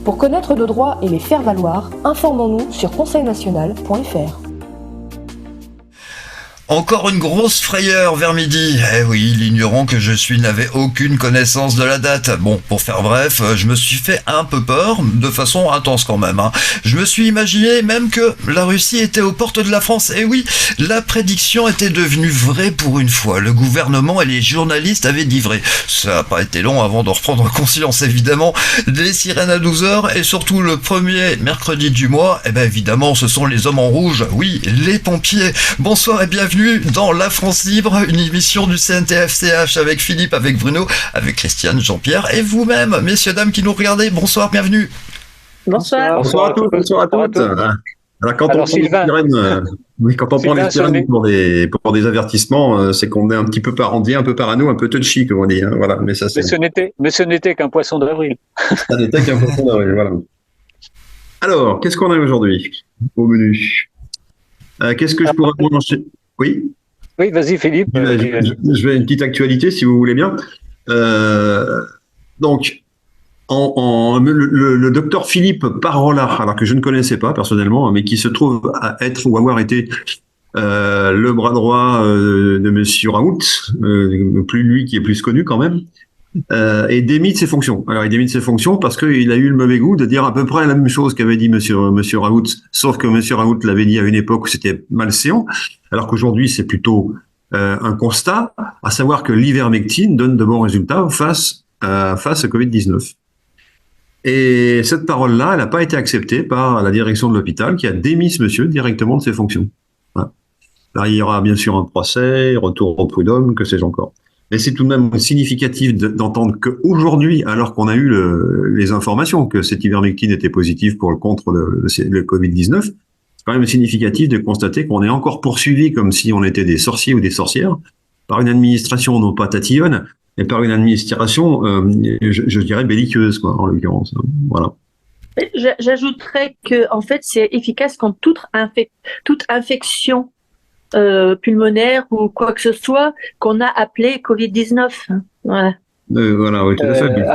Pour connaître nos droits et les faire valoir, informons-nous sur conseilnational.fr. Encore une grosse frayeur vers midi. Eh oui, l'ignorant que je suis n'avait aucune connaissance de la date. Bon, pour faire bref, je me suis fait un peu peur, de façon intense quand même. Je me suis imaginé même que la Russie était aux portes de la France. Et oui, la prédiction était devenue vraie pour une fois. Le gouvernement et les journalistes avaient dit vrai. Ça n'a pas été long avant de reprendre conscience, évidemment. Les sirènes à 12h et surtout le premier mercredi du mois, eh ben évidemment, ce sont les hommes en rouge. Oui, les pompiers. Bonsoir et bienvenue dans La France Libre, une émission du CNTF/CH avec Philippe, avec Bruno, avec Christiane, Jean-Pierre et vous-même, messieurs, dames qui nous regardez. Bonsoir, bienvenue. Bonsoir. Bonsoir à tous, bonsoir à toutes. Alors quand on prend Sylvain, les sirènes, quand on prend les sirènes pour des avertissements, c'est qu'on est un petit peu parendier, un peu parano, un peu touchy, comme on dit. Voilà, mais ça c'est. Mais ce n'était qu'un poisson d'avril. Ça n'était qu'un poisson d'avril, voilà. Alors, qu'est-ce qu'on a aujourd'hui au menu? Qu'est-ce que je pourrais manger? Oui. Oui, vas-y Philippe. Je vais une petite actualité si vous voulez bien. Donc, le docteur Philippe Parola, alors que je ne connaissais pas personnellement, mais qui se trouve à être ou avoir été le bras droit de Monsieur Raoult, plus lui qui est plus connu quand même, et démis de ses fonctions. Alors il démis de ses fonctions parce qu'il a eu le mauvais goût de dire à peu près la même chose qu'avait dit Monsieur Raoult, sauf que Monsieur Raoult l'avait dit à une époque où c'était malséant, alors qu'aujourd'hui c'est plutôt un constat, à savoir que l'ivermectine donne de bons résultats face à Covid-19. Et cette parole-là, elle n'a pas été acceptée par la direction de l'hôpital qui a démis ce monsieur directement de ses fonctions. Voilà. Là, il y aura bien sûr un procès, retour au prud'homme, que sais-je encore. Mais c'est tout de même significatif d'entendre qu'aujourd'hui, alors qu'on a eu les informations que cette ivermectine était positive contre le Covid-19, c'est quand même significatif de constater qu'on est encore poursuivi comme si on était des sorciers ou des sorcières par une administration non pas tatillonne, mais par une administration, je dirais, belliqueuse, quoi, en l'occurrence. Voilà. J'ajouterais que, en fait, c'est efficace contre toute infection pulmonaire ou quoi que ce soit qu'on a appelé Covid-19. Voilà. Voilà, oui, tout à fait.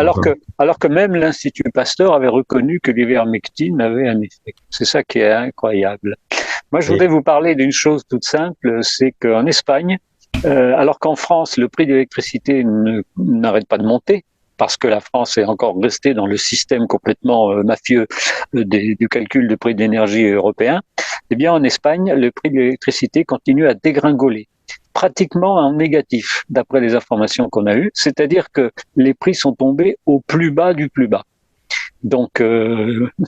Alors que même l'Institut Pasteur avait reconnu que l'ivermectine avait un effet. C'est ça qui est incroyable. Moi, je voudrais vous parler d'une chose toute simple, c'est qu'en Espagne, alors qu'en France, le prix de l'électricité n'arrête pas de monter, parce que la France est encore restée dans le système complètement mafieux du calcul de prix de l'énergie européen, eh bien en Espagne, le prix de l'électricité continue à dégringoler, pratiquement en négatif, d'après les informations qu'on a eues, c'est-à-dire que les prix sont tombés au plus bas du plus bas. Donc,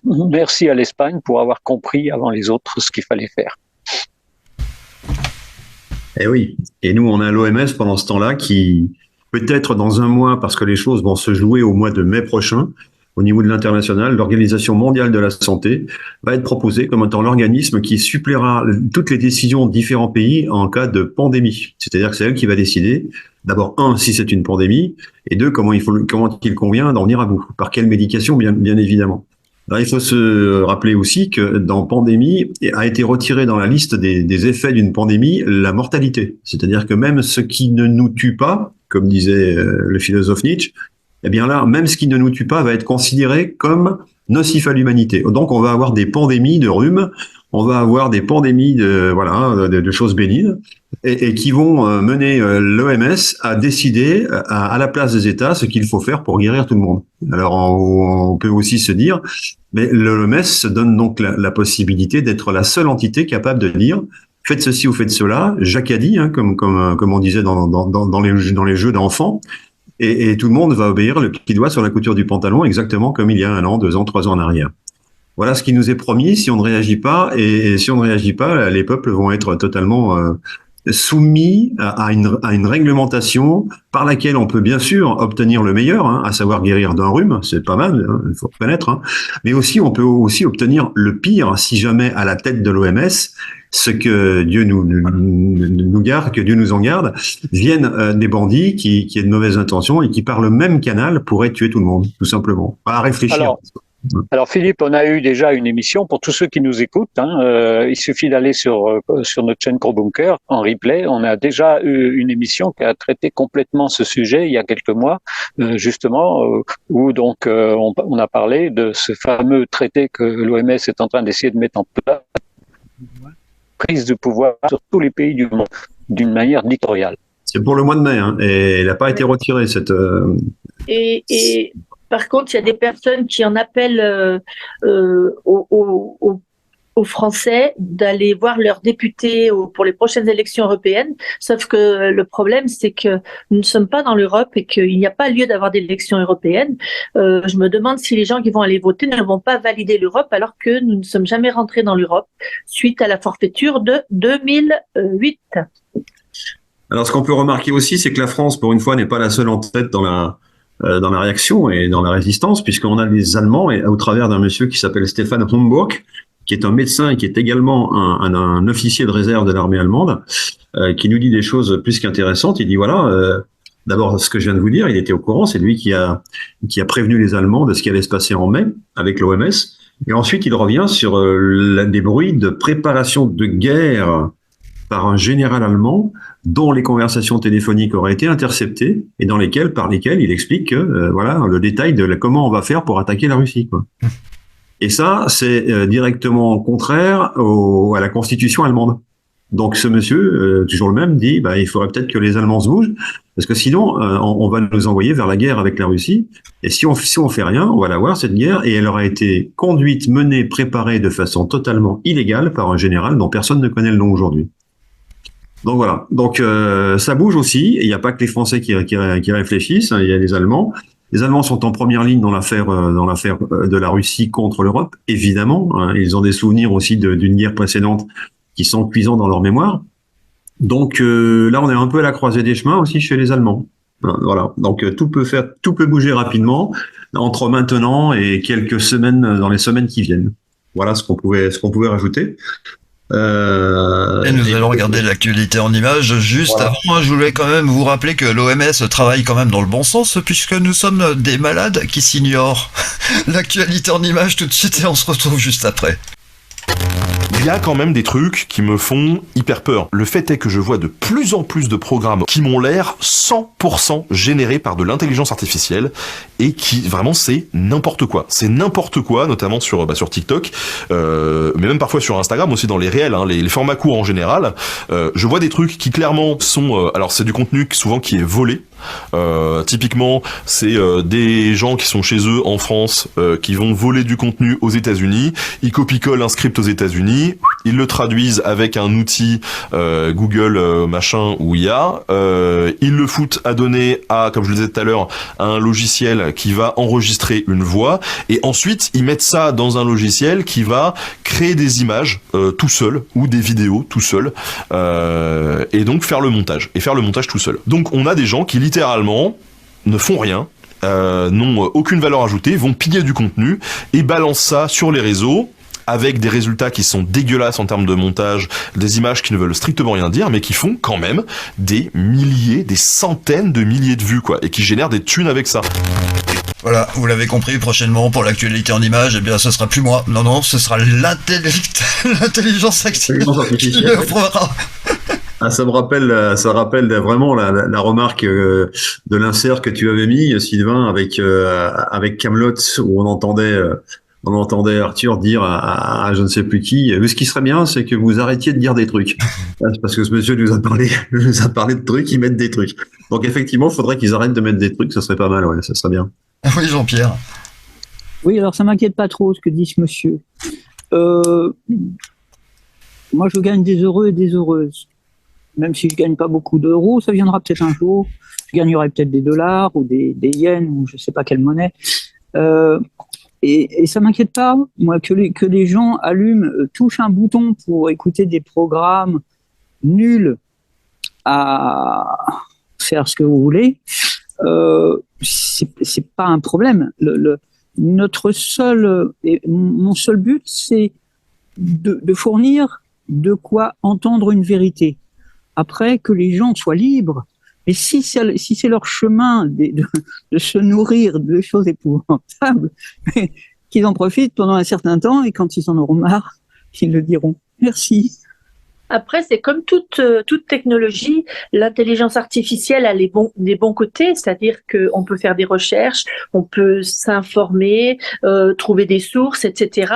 merci à l'Espagne pour avoir compris avant les autres ce qu'il fallait faire. Eh oui, et nous on a l'OMS pendant ce temps-là qui, peut-être dans un mois, parce que les choses vont se jouer au mois de mai prochain, au niveau de l'international, l'Organisation mondiale de la santé va être proposée comme étant l'organisme qui suppléera toutes les décisions de différents pays en cas de pandémie. C'est-à-dire que c'est elle qui va décider, d'abord, si c'est une pandémie, et deux, comment il convient d'en venir à bout. Par quelle médication, bien évidemment. Alors, il faut se rappeler aussi que dans pandémie a été retiré dans la liste des effets d'une pandémie la mortalité. C'est-à-dire que même ce qui ne nous tue pas, comme disait le philosophe Nietzsche, eh bien là, même ce qui ne nous tue pas va être considéré comme nocif à l'humanité. Donc on va avoir des pandémies de rhume, on va avoir des pandémies de choses bénignes et qui vont mener l'OMS à décider à la place des États ce qu'il faut faire pour guérir tout le monde. Alors on peut aussi se dire, mais l'OMS se donne donc la possibilité d'être la seule entité capable de dire faites ceci ou faites cela, Jacadi, comme on disait dans les jeux d'enfants. Et tout le monde va obéir le petit doigt sur la couture du pantalon, exactement comme il y a 1 an, 2 ans, 3 ans en arrière. Voilà ce qui nous est promis si on ne réagit pas. Et si on ne réagit pas, les peuples vont être totalement soumis à une réglementation par laquelle on peut bien sûr obtenir le meilleur, à savoir guérir d'un rhume, c'est pas mal, il faut reconnaître. Mais aussi, on peut aussi obtenir le pire si jamais à la tête de l'OMS, ce que Dieu nous garde, que Dieu nous en garde, viennent des bandits qui aient de mauvaises intentions et qui par le même canal pourraient tuer tout le monde, tout simplement. À réfléchir. Alors Philippe, on a eu déjà une émission pour tous ceux qui nous écoutent. Il suffit d'aller sur notre chaîne Gros Bunker en replay. On a déjà eu une émission qui a traité complètement ce sujet il y a quelques mois, justement, où donc on a parlé de ce fameux traité que l'OMS est en train d'essayer de mettre en place, prise de pouvoir sur tous les pays du monde d'une manière dictatoriale. C'est pour le mois de mai, et elle n'a pas été retirée, cette... Et par contre, il y a des personnes qui en appellent aux Français d'aller voir leurs députés pour les prochaines élections européennes. Sauf que le problème, c'est que nous ne sommes pas dans l'Europe et qu'il n'y a pas lieu d'avoir d'élections européennes. Je me demande si les gens qui vont aller voter ne vont pas valider l'Europe alors que nous ne sommes jamais rentrés dans l'Europe suite à la forfaiture de 2008. Alors, ce qu'on peut remarquer aussi, c'est que la France, pour une fois, n'est pas la seule en tête dans la réaction et dans la résistance, puisqu'on a les Allemands, et au travers d'un monsieur qui s'appelle Stefan Homburg, qui est un médecin et qui est également un officier de réserve de l'armée allemande, qui nous dit des choses plus qu'intéressantes. Il dit voilà, d'abord ce que je viens de vous dire, il était au courant, c'est lui qui a prévenu les Allemands de ce qui allait se passer en mai avec l'OMS. Et ensuite, il revient sur des bruits de préparation de guerre par un général allemand dont les conversations téléphoniques auraient été interceptées et par lesquelles il explique que voilà le détail de comment on va faire pour attaquer la Russie, quoi. Et ça, c'est directement contraire à la constitution allemande. Donc ce monsieur, toujours le même, dit il faudrait peut-être que les Allemands se bougent, parce que sinon on va nous envoyer vers la guerre avec la Russie. Et si on fait rien, on va l'avoir cette guerre, et elle aura été conduite, menée, préparée de façon totalement illégale par un général dont personne ne connaît le nom aujourd'hui. Donc voilà. Donc ça bouge aussi. Il n'y a pas que les Français qui réfléchissent. Il y a les Allemands. Les Allemands sont en première ligne dans l'affaire de la Russie contre l'Europe, évidemment. Ils ont des souvenirs aussi d'une guerre précédente qui sont cuisants dans leur mémoire. Donc là, on est un peu à la croisée des chemins aussi chez les Allemands. Voilà. Donc tout peut bouger rapidement entre maintenant et quelques semaines, dans les semaines qui viennent. Voilà ce qu'on pouvait rajouter. Et nous allons regarder l'actualité en images. Juste avant, je voulais quand même vous rappeler que l'OMS travaille quand même dans le bon sens, puisque nous sommes des malades qui s'ignorent. L'actualité en images tout de suite, et on se retrouve juste après. Il y a quand même des trucs qui me font hyper peur. Le fait est que je vois de plus en plus de programmes qui m'ont l'air 100% générés par de l'intelligence artificielle et qui, vraiment, c'est n'importe quoi. C'est n'importe quoi, notamment sur TikTok, mais même parfois sur Instagram aussi, dans les réels, les formats courts en général. Je vois des trucs qui clairement sont... alors c'est du contenu souvent qui est volé. Typiquement, c'est des gens qui sont chez eux en France, qui vont voler du contenu aux États-Unis. Ils copient-collent un script aux États-Unis, ils le traduisent avec un outil Google machin ou IA, ils le foutent à donner à, comme je le disais tout à l'heure, à un logiciel qui va enregistrer une voix, et ensuite ils mettent ça dans un logiciel qui va créer des images tout seul, ou des vidéos tout seul, et donc faire le montage tout seul. Donc on a des gens qui littéralement ne font rien, n'ont aucune valeur ajoutée, vont piller du contenu et balancent ça sur les réseaux avec des résultats qui sont dégueulasses en termes de montage, des images qui ne veulent strictement rien dire, mais qui font quand même des milliers, des centaines de milliers de vues, quoi, et qui génèrent des thunes avec ça. Voilà, vous l'avez compris, prochainement pour l'actualité en images, eh bien ce sera plus moi. Non, ce sera l'intelligence artificielle qui le fera. Ça rappelle vraiment la remarque de l'insert que tu avais mis, Sylvain, avec Kaamelott, où on entendait Arthur dire à je ne sais plus qui, ce qui serait bien, c'est que vous arrêtiez de dire des trucs. Parce que ce monsieur nous a parlé de trucs, ils mettent des trucs. Donc effectivement, il faudrait qu'ils arrêtent de mettre des trucs, ça serait pas mal, ouais, ça serait bien. Oui, Jean-Pierre. Oui, alors ça m'inquiète pas trop ce que dit ce monsieur. Moi, je gagne des heureux et des heureuses. Même si je gagne pas beaucoup d'euros, ça viendra peut-être un jour. Je gagnerai peut-être des dollars ou des yens ou je sais pas quelle monnaie. Et ça m'inquiète pas, moi, que les gens touchent un bouton pour écouter des programmes nuls à faire ce que vous voulez. C'est pas un problème. Mon seul but, c'est de fournir de quoi entendre une vérité. Après, que les gens soient libres. Et si c'est leur chemin de se nourrir de choses épouvantables, qu'ils en profitent pendant un certain temps et quand ils en auront marre, ils le diront. Merci. Après, c'est comme toute technologie, l'intelligence artificielle a les bons côtés, c'est-à-dire qu'on peut faire des recherches, on peut s'informer, trouver des sources, etc.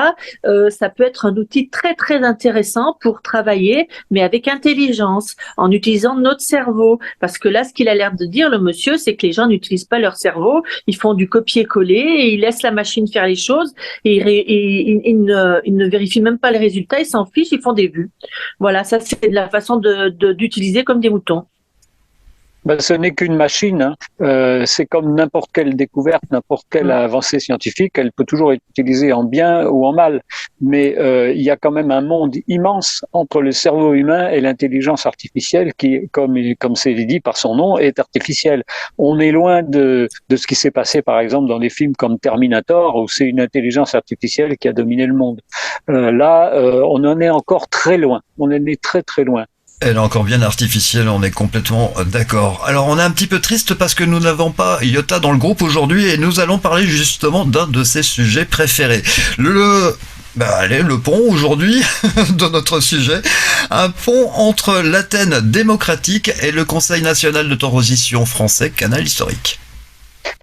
Ça peut être un outil très très intéressant pour travailler, mais avec intelligence, en utilisant notre cerveau. Parce que là, ce qu'il a l'air de dire, le monsieur, c'est que les gens n'utilisent pas leur cerveau, ils font du copier-coller et ils laissent la machine faire les choses et ils ne vérifient même pas les résultats, ils s'en fichent, ils font des vues. Voilà, ça c'est la façon d'utiliser comme des moutons. Ben, ce n'est qu'une machine, hein. C'est comme n'importe quelle découverte, n'importe quelle avancée scientifique, elle peut toujours être utilisée en bien ou en mal. Mais il y a quand même un monde immense entre le cerveau humain et l'intelligence artificielle qui, comme c'est dit par son nom, est artificielle. On est loin de ce qui s'est passé, par exemple, dans des films comme Terminator, où c'est une intelligence artificielle qui a dominé le monde. Là, on en est encore très loin. On en est très très loin. Elle est encore bien artificielle, on est complètement d'accord. Alors on est un petit peu triste parce que nous n'avons pas Iota dans le groupe aujourd'hui et nous allons parler justement d'un de ses sujets préférés. Le pont aujourd'hui de notre sujet, un pont entre l'Athènes démocratique et le Conseil national de transition français, canal historique.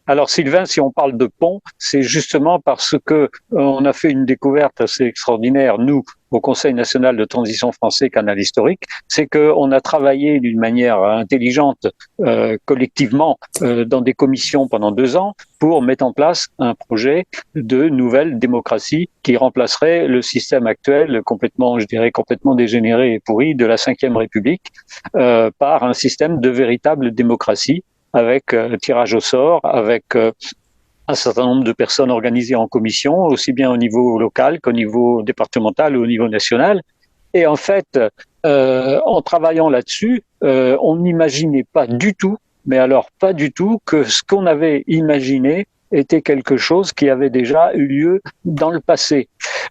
Alors Sylvain, si on parle de pont, c'est justement parce que on a fait une découverte assez extraordinaire, nous, au Conseil national de transition français canal historique, c'est qu'on a travaillé d'une manière intelligente, collectivement, dans des commissions pendant 2 ans pour mettre en place un projet de nouvelle démocratie qui remplacerait le système actuel complètement dégénéré et pourri de la Ve République par un système de véritable démocratie avec tirage au sort, avec un certain nombre de personnes organisées en commission, aussi bien au niveau local qu'au niveau départemental ou au niveau national. Et en fait, en travaillant là-dessus, on n'imaginait pas du tout, mais alors pas du tout, que ce qu'on avait imaginé était quelque chose qui avait déjà eu lieu dans le passé.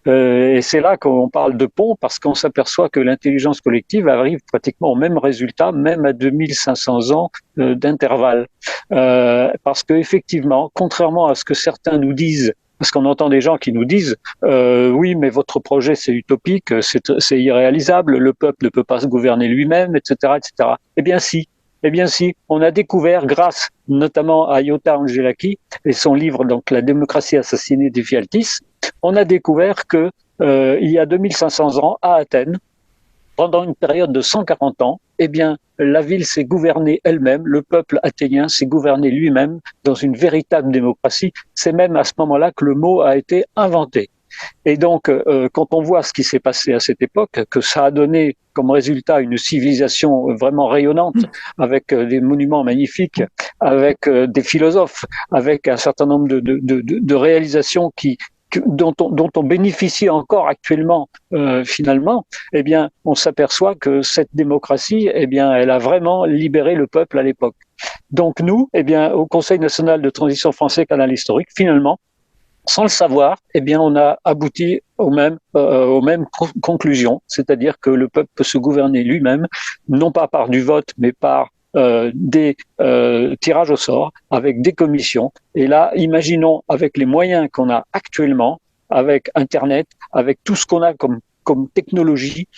Et c'est là qu'on parle de pont, parce qu'on s'aperçoit que l'intelligence collective arrive pratiquement au même résultat, même à 2500 ans d'intervalle. Parce que effectivement, contrairement à ce que certains nous disent, parce qu'on entend des gens qui nous disent oui, mais votre projet c'est utopique, c'est irréalisable, le peuple ne peut pas se gouverner lui-même, etc., etc. Eh bien si, on a découvert, grâce notamment à Iota Angelaki et son livre donc La démocratie assassinée d'Ephialtis, on a découvert que il y a 2500 ans à Athènes, pendant une période de 140 ans, eh bien la ville s'est gouvernée elle-même, le peuple athénien s'est gouverné lui-même dans une véritable démocratie. C'est même à ce moment-là que le mot a été inventé. Et donc, quand on voit ce qui s'est passé à cette époque, que ça a donné comme résultat une civilisation vraiment rayonnante, avec des monuments magnifiques, avec des philosophes, avec un certain nombre de réalisations dont on bénéficie encore actuellement finalement, eh bien, on s'aperçoit que cette démocratie, eh bien, elle a vraiment libéré le peuple à l'époque. Donc nous, eh bien, au Conseil national de transition français canal historique, finalement, sans le savoir, eh bien, on a abouti aux mêmes conclusions, c'est-à-dire que le peuple peut se gouverner lui-même, non pas par du vote, mais par des tirages au sort, avec des commissions. Et là, imaginons avec les moyens qu'on a actuellement, avec Internet, avec tout ce qu'on a comme technologie,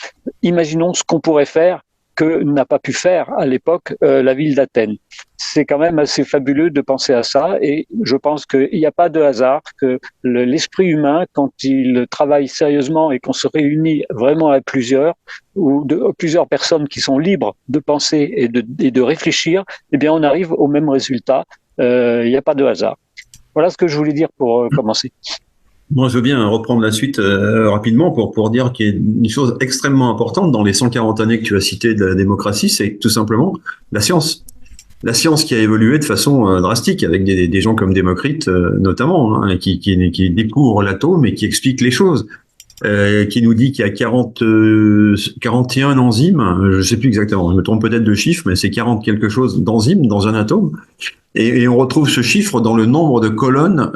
imaginons ce qu'on pourrait faire que n'a pas pu faire à l'époque la ville d'Athènes. C'est quand même assez fabuleux de penser à ça, et je pense qu'il n'y a pas de hasard, que l'esprit humain, quand il travaille sérieusement et qu'on se réunit vraiment à plusieurs, ou plusieurs personnes qui sont libres de penser et de réfléchir, eh bien on arrive au même résultat. Il n'y a pas de hasard. Voilà ce que je voulais dire pour commencer. Moi, je veux bien reprendre la suite rapidement pour dire qu'il y a une chose extrêmement importante dans les 140 années que tu as citées de la démocratie, c'est tout simplement la science. La science qui a évolué de façon drastique, avec des gens comme Démocrite notamment, hein, qui découvrent l'atome et qui expliquent les choses. qui nous dit qu'il y a 41 enzymes, je sais plus exactement, je me trompe peut-être de chiffre, mais c'est 40 quelque chose d'enzymes dans un atome. Et on retrouve ce chiffre dans le nombre de colonnes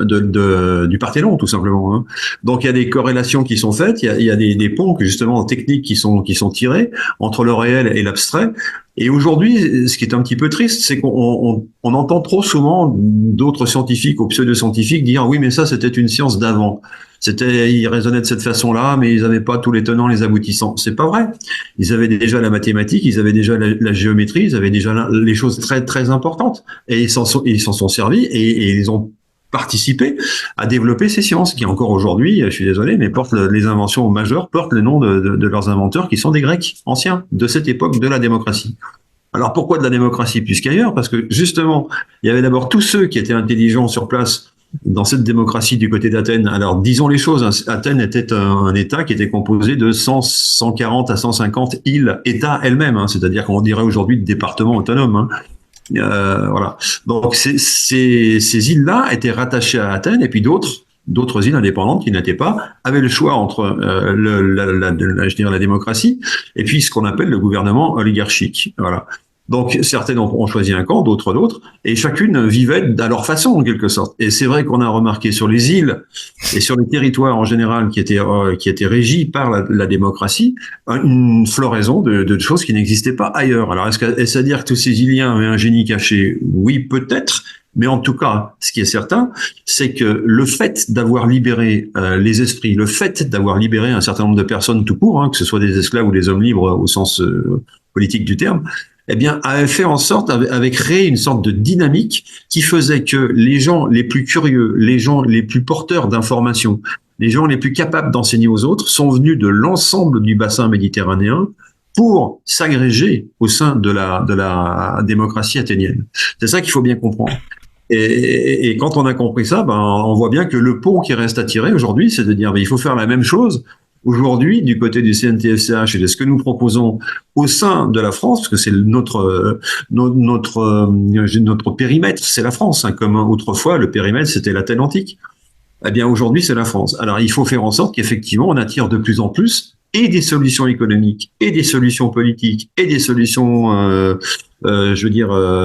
du Parthénon, tout simplement. Hein. Donc il y a des corrélations qui sont faites, il y a des ponts justement techniques qui sont tirés entre le réel et l'abstrait. Et aujourd'hui, ce qui est un petit peu triste, c'est qu'on entend trop souvent d'autres scientifiques ou pseudo-scientifiques dire oui, mais ça c'était une science d'avant. Ils raisonnaient de cette façon-là, mais ils n'avaient pas tous les tenants, les aboutissants. C'est pas vrai. Ils avaient déjà la mathématique, ils avaient déjà la géométrie, ils avaient déjà les choses très très importantes, et ils s'en sont servis et ils ont participé à développer ces sciences qui encore aujourd'hui, je suis désolé, mais les inventions majeures portent le nom de leurs inventeurs qui sont des Grecs anciens de cette époque de la démocratie. Alors pourquoi de la démocratie plus qu'ailleurs? Parce que justement, il y avait d'abord tous ceux qui étaient intelligents sur place dans cette démocratie du côté d'Athènes. Alors disons les choses, Athènes était un État qui était composé de 140 à 150 îles, États elles-mêmes, hein, c'est-à-dire qu'on dirait aujourd'hui de départements autonomes. Hein. Voilà. Donc ces îles-là étaient rattachées à Athènes, et puis d'autres îles indépendantes qui n'étaient pas avaient le choix entre la démocratie et puis ce qu'on appelle le gouvernement oligarchique. Voilà. Donc certaines ont choisi un camp, d'autres, et chacune vivait à leur façon en quelque sorte. Et c'est vrai qu'on a remarqué sur les îles et sur les territoires en général qui étaient régis par la démocratie, une floraison de choses qui n'existaient pas ailleurs. Alors est-ce à dire que tous ces Iliens avaient un génie caché? Oui, peut-être. Mais en tout cas, ce qui est certain, c'est que le fait d'avoir libéré les esprits, le fait d'avoir libéré un certain nombre de personnes tout court, hein, que ce soit des esclaves ou des hommes libres au sens politique du terme, eh bien, avait fait en sorte, avait créé une sorte de dynamique qui faisait que les gens les plus curieux, les gens les plus porteurs d'informations, les gens les plus capables d'enseigner aux autres sont venus de l'ensemble du bassin méditerranéen pour s'agréger au sein de la démocratie athénienne. C'est ça qu'il faut bien comprendre. Et quand on a compris ça, on voit bien que le pont qui reste à tirer aujourd'hui, c'est de dire, il faut faire la même chose aujourd'hui du côté du CNTFCH et de ce que nous proposons au sein de la France, parce que c'est notre périmètre, c'est la France, hein, comme autrefois le périmètre c'était l'Athènes antique. Eh bien aujourd'hui c'est la France. Alors il faut faire en sorte qu'effectivement on attire de plus en plus et des solutions économiques, et des solutions politiques, et des solutions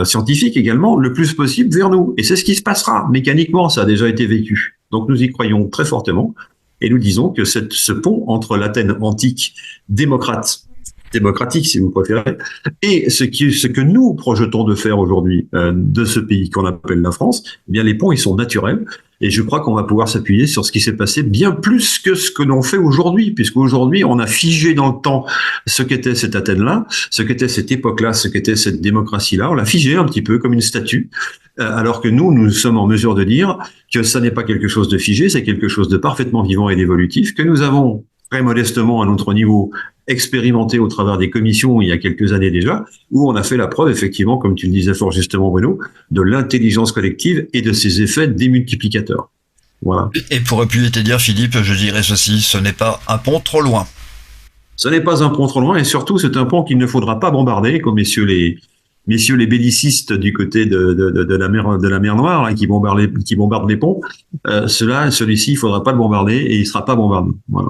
scientifiques également, le plus possible vers nous. Et c'est ce qui se passera. Mécaniquement, ça a déjà été vécu. Donc nous y croyons très fortement. Et nous disons que ce pont entre l'Athènes antique démocratique si vous préférez, et ce que nous projetons de faire aujourd'hui de ce pays qu'on appelle la France, eh bien les ponts ils sont naturels. Et je crois qu'on va pouvoir s'appuyer sur ce qui s'est passé bien plus que ce que l'on fait aujourd'hui, puisqu'aujourd'hui, on a figé dans le temps ce qu'était cette Athènes-là, ce qu'était cette époque-là, ce qu'était cette démocratie-là. On l'a figé un petit peu comme une statue, alors que nous sommes en mesure de dire que ça n'est pas quelque chose de figé, c'est quelque chose de parfaitement vivant et d'évolutif, que nous avons très modestement à notre niveau expérimenté au travers des commissions il y a quelques années déjà, où on a fait la preuve, effectivement, comme tu le disais fort justement Bruno, de l'intelligence collective et de ses effets démultiplicateurs. Voilà. Et pour appuyer tes dires, Philippe, je dirais ceci, ce n'est pas un pont trop loin. Ce n'est pas un pont trop loin, et surtout c'est un pont qu'il ne faudra pas bombarder, comme messieurs les bellicistes du côté de la mer Noire, là, qui bombardent les ponts. Celui-ci, il faudra pas le bombarder, et il sera pas bombardé. Voilà.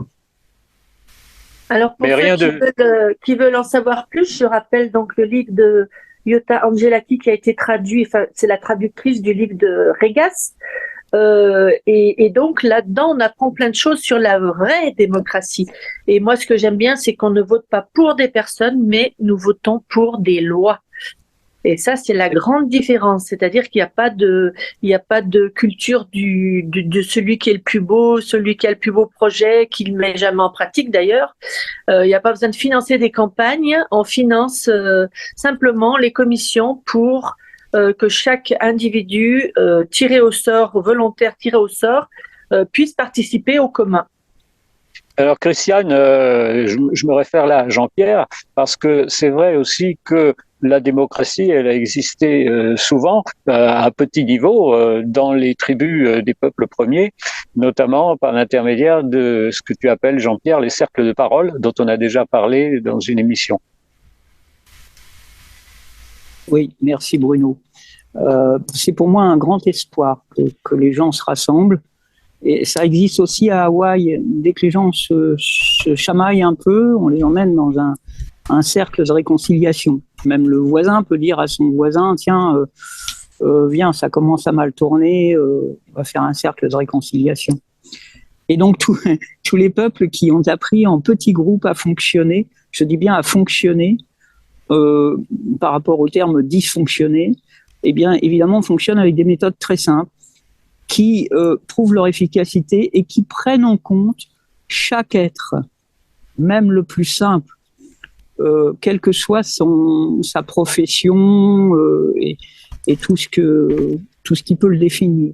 Alors, pour ceux qui veulent en savoir plus, je rappelle donc le livre de Iota Angelaki qui a été traduit, enfin, c'est la traductrice du livre de Régas. Et donc, là-dedans, on apprend plein de choses sur la vraie démocratie. Et moi, ce que j'aime bien, c'est qu'on ne vote pas pour des personnes, mais nous votons pour des lois. Et ça, c'est la grande différence. C'est-à-dire qu'il n'y a pas de culture de celui qui est le plus beau, celui qui a le plus beau projet, qui le met jamais en pratique d'ailleurs. Il n'y a pas besoin de financer des campagnes. On finance simplement les commissions pour que chaque individu volontaire tiré au sort, puisse participer au commun. Alors Christiane, je me réfère là à Jean-Pierre, parce que c'est vrai aussi que la démocratie, elle a existé souvent à petit niveau dans les tribus des peuples premiers, notamment par l'intermédiaire de ce que tu appelles, Jean-Pierre, les cercles de parole, dont on a déjà parlé dans une émission. Oui, merci Bruno. C'est pour moi un grand espoir que les gens se rassemblent Et ça existe aussi à Hawaï. Dès que les gens se chamaillent un peu, on les emmène dans un cercle de réconciliation. Même le voisin peut dire à son voisin, tiens, viens, ça commence à mal tourner, on va faire un cercle de réconciliation. Et donc tous les peuples qui ont appris en petits groupes à fonctionner, je dis bien à fonctionner, par rapport au terme dysfonctionner, eh bien évidemment fonctionnent avec des méthodes très simples qui prouvent leur efficacité et qui prennent en compte chaque être, même le plus simple, quelle que soit sa profession et tout ce qui peut le définir.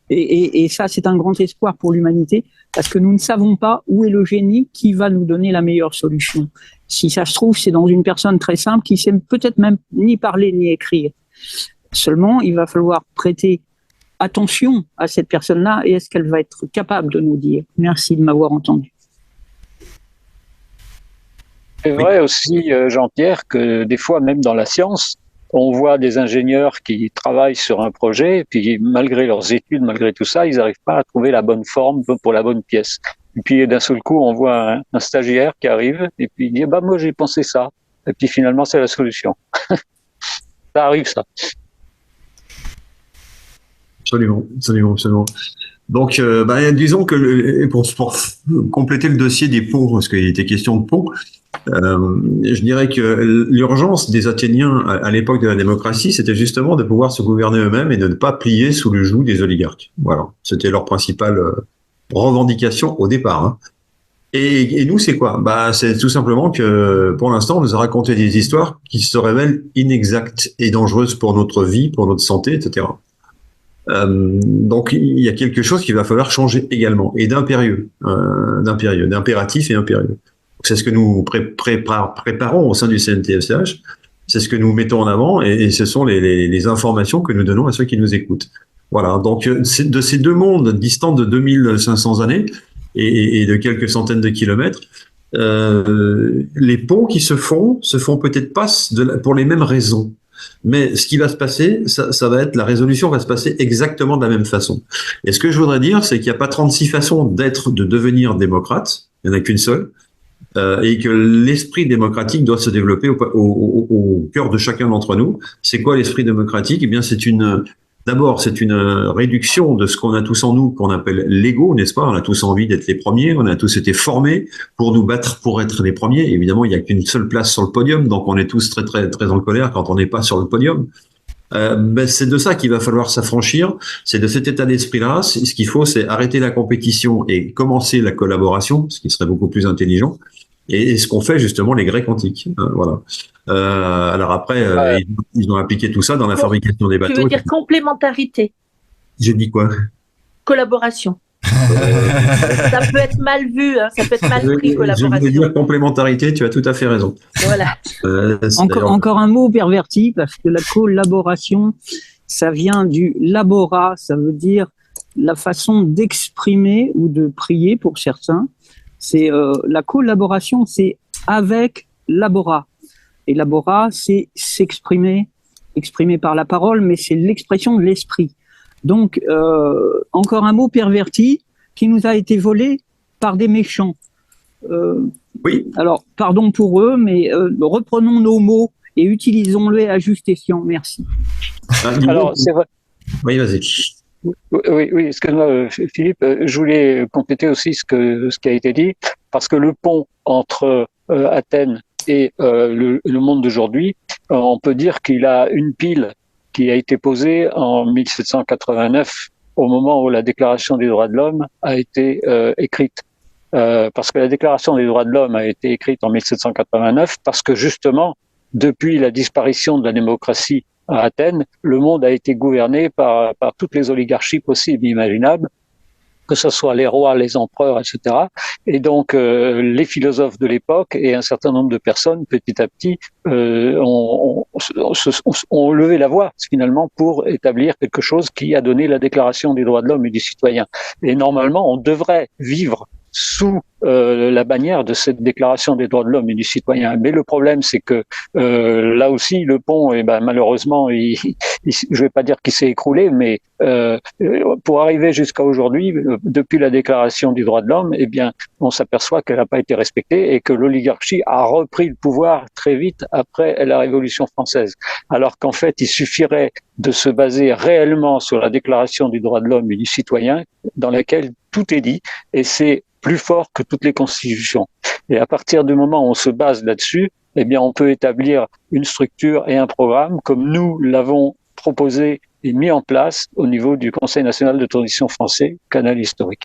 Et ça, c'est un grand espoir pour l'humanité, parce que nous ne savons pas où est le génie qui va nous donner la meilleure solution. Si ça se trouve, c'est dans une personne très simple qui sait peut-être même ni parler ni écrire. Seulement, il va falloir prêter attention à cette personne-là et est-ce qu'elle va être capable de nous dire. Merci de m'avoir entendu. C'est vrai aussi, Jean-Pierre, que des fois, même dans la science, on voit des ingénieurs qui travaillent sur un projet, et puis malgré leurs études, malgré tout ça, ils n'arrivent pas à trouver la bonne forme pour la bonne pièce. Et puis d'un seul coup, on voit un stagiaire qui arrive, et puis il dit, bah moi j'ai pensé ça. Et puis finalement, c'est la solution. Ça arrive, ça. Absolument. Donc, disons que pour compléter le dossier des ponts, parce qu'il était question de ponts, je dirais que l'urgence des Athéniens à l'époque de la démocratie, c'était justement de pouvoir se gouverner eux-mêmes et de ne pas plier sous le joug des oligarques. Voilà, c'était leur principale revendication au départ. Hein. Et nous, c'est quoi? C'est tout simplement que, pour l'instant, on nous a raconté des histoires qui se révèlent inexactes et dangereuses pour notre vie, pour notre santé, etc. Donc il y a quelque chose qu'il va falloir changer également, et d'impératif et impérieux. C'est ce que nous préparons au sein du CNTFCH, c'est ce que nous mettons en avant, et ce sont les informations que nous donnons à ceux qui nous écoutent. Voilà, donc de ces deux mondes distants de 2500 années et de quelques centaines de kilomètres, les ponts qui se font peut-être pas pour les mêmes raisons. Mais ce qui va se passer, ça va être, la résolution va se passer exactement de la même façon. Et ce que je voudrais dire, c'est qu'il n'y a pas 36 façons de devenir démocrate, il n'y en a qu'une seule, et que l'esprit démocratique doit se développer au cœur de chacun d'entre nous. C'est quoi l'esprit démocratique? Eh bien, d'abord, c'est une réduction de ce qu'on a tous en nous, qu'on appelle l'ego, n'est-ce pas? On a tous envie d'être les premiers, on a tous été formés pour nous battre pour être les premiers. Évidemment, il n'y a qu'une seule place sur le podium, donc on est tous très, très, très en colère quand on n'est pas sur le podium. C'est de ça qu'il va falloir s'affranchir, c'est de cet état d'esprit-là. Ce qu'il faut, c'est arrêter la compétition et commencer la collaboration, ce qui serait beaucoup plus intelligent. Et ce qu'ont fait justement les Grecs antiques. Voilà. Alors après, ils ont appliqué tout ça dans la fabrication des bateaux. Tu veux dire complémentarité? J'ai dit quoi? Collaboration. Ça peut être mal vu, hein, ça peut être mal pris, collaboration. Je voulais dire complémentarité, tu as tout à fait raison. Voilà. Encore un mot perverti, parce que la collaboration, ça vient du labora, ça veut dire la façon d'exprimer ou de prier pour certains. C'est la collaboration, c'est avec labora. Et labora, c'est s'exprimer par la parole, mais c'est l'expression de l'esprit. Donc, encore un mot perverti qui nous a été volé par des méchants. Oui. Alors, pardon pour eux, mais reprenons nos mots et utilisons-les à juste escient. Merci. Alors, c'est vrai. Oui, vas-y. Oui, excuse-moi, Philippe. Je voulais compléter aussi ce qui a été dit, parce que le pont entre Athènes et le monde d'aujourd'hui, on peut dire qu'il a une pile qui a été posée en 1789, au moment où la Déclaration des droits de l'homme a été écrite. Parce que la Déclaration des droits de l'homme a été écrite en 1789, parce que justement, depuis la disparition de la démocratie à Athènes, le monde a été gouverné par toutes les oligarchies possibles et imaginables, que ce soit les rois, les empereurs, etc. Et donc, les philosophes de l'époque et un certain nombre de personnes, petit à petit, ont levé la voix, finalement, pour établir quelque chose qui a donné la Déclaration des droits de l'homme et du citoyen. Et normalement, on devrait vivre sous la bannière de cette déclaration des droits de l'homme et du citoyen. Mais le problème, c'est que là aussi, le pont, malheureusement, je vais pas dire qu'il s'est écroulé, mais pour arriver jusqu'à aujourd'hui, depuis la déclaration des droits de l'homme, on s'aperçoit qu'elle n'a pas été respectée et que l'oligarchie a repris le pouvoir très vite après la Révolution française. Alors qu'en fait, il suffirait de se baser réellement sur la déclaration des droits de l'homme et du citoyen, dans laquelle tout est dit, et c'est plus fort que toutes les constitutions. Et à partir du moment où on se base là-dessus, on peut établir une structure et un programme comme nous l'avons proposé et mis en place au niveau du Conseil national de transition français, canal historique.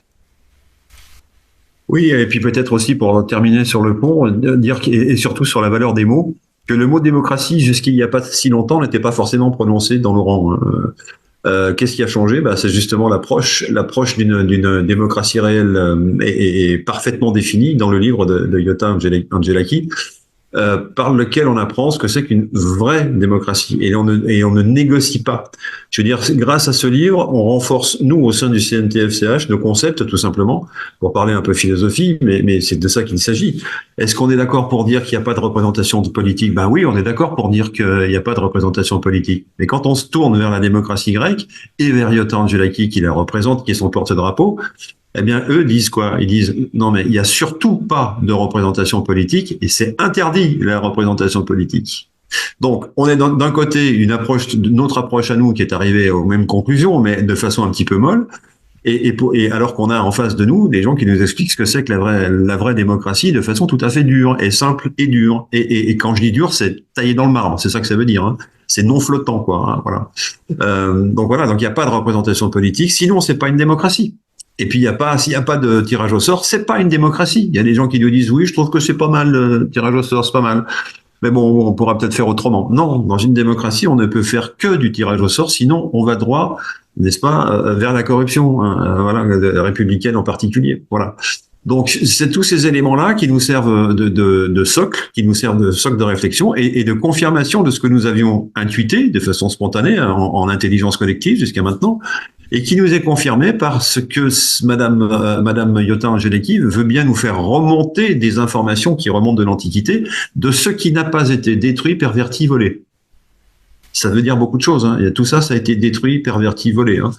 Oui, et puis peut-être aussi pour terminer sur le pont, dire, et surtout sur la valeur des mots, que le mot démocratie, jusqu'il n'y a pas si longtemps, n'était pas forcément prononcé dans le rang. Qu'est-ce qui a changé? C'est justement l'approche d'une démocratie réelle et parfaitement définie dans le livre de Jutta Angelaki, par lequel on apprend ce que c'est qu'une vraie démocratie. Et on ne négocie pas. Je veux dire, grâce à ce livre, on renforce, nous, au sein du CNTF-CH, nos concepts, tout simplement, pour parler un peu philosophie, mais c'est de ça qu'il s'agit. Est-ce qu'on est d'accord pour dire qu'il n'y a pas de représentation politique? Oui, on est d'accord pour dire qu'il n'y a pas de représentation politique. Mais quand on se tourne vers la démocratie grecque et vers Jutta Angelaki, qui la représente, qui est son porte-drapeau, eux disent quoi? Ils disent non, mais il n'y a surtout pas de représentation politique et c'est interdit la représentation politique. Donc, on est d'un côté notre approche à nous qui est arrivée aux mêmes conclusions, mais de façon un petit peu molle. Et alors qu'on a en face de nous des gens qui nous expliquent ce que c'est que la vraie démocratie de façon tout à fait dure et simple et dure. Et quand je dis dur, c'est taillé dans le marbre. C'est ça que ça veut dire. Hein. C'est non flottant, quoi. Hein, voilà. Donc il n'y a pas de représentation politique. Sinon, c'est pas une démocratie. Et puis s'il n'y a pas de tirage au sort, c'est pas une démocratie. Il y a des gens qui nous disent oui, je trouve que c'est pas mal le tirage au sort, c'est pas mal. Mais bon, on pourra peut-être faire autrement. Non, dans une démocratie, on ne peut faire que du tirage au sort, sinon on va droit, n'est-ce pas, vers la corruption, républicaine en particulier. Voilà. Donc c'est tous ces éléments-là qui nous servent de socle, qui nous servent de socle de réflexion et de confirmation de ce que nous avions intuité de façon spontanée en intelligence collective jusqu'à maintenant. Et qui nous est confirmé parce que Madame Jutta Angelaki veut bien nous faire remonter des informations qui remontent de l'Antiquité, de ce qui n'a pas été détruit, perverti, volé. Ça veut dire beaucoup de choses. Hein. Et tout ça, ça a été détruit, perverti, volé. Hein.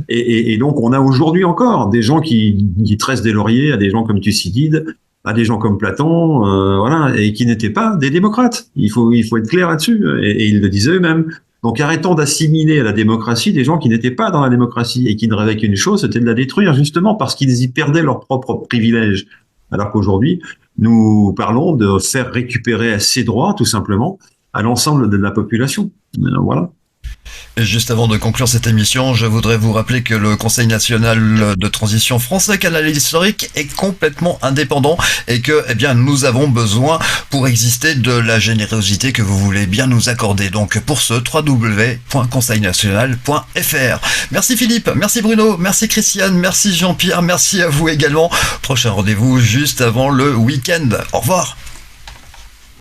Et donc, on a aujourd'hui encore des gens qui tressent des lauriers à des gens comme Thucydide, à des gens comme Platon, et qui n'étaient pas des démocrates. Il faut être clair là-dessus. Et ils le disaient eux-mêmes. Donc arrêtons d'assimiler à la démocratie des gens qui n'étaient pas dans la démocratie et qui ne rêvaient qu'une chose, c'était de la détruire justement parce qu'ils y perdaient leurs propres privilèges. Alors qu'aujourd'hui, nous parlons de faire récupérer ces droits tout simplement à l'ensemble de la population. Voilà. Et juste avant de conclure cette émission, je voudrais vous rappeler que le Conseil national de transition français canal historique est complètement indépendant et que, nous avons besoin pour exister de la générosité que vous voulez bien nous accorder. Donc pour ce, www.conseilnational.fr. Merci Philippe, merci Bruno, merci Christiane, merci Jean-Pierre, merci à vous également. Prochain rendez-vous juste avant le week-end. Au revoir.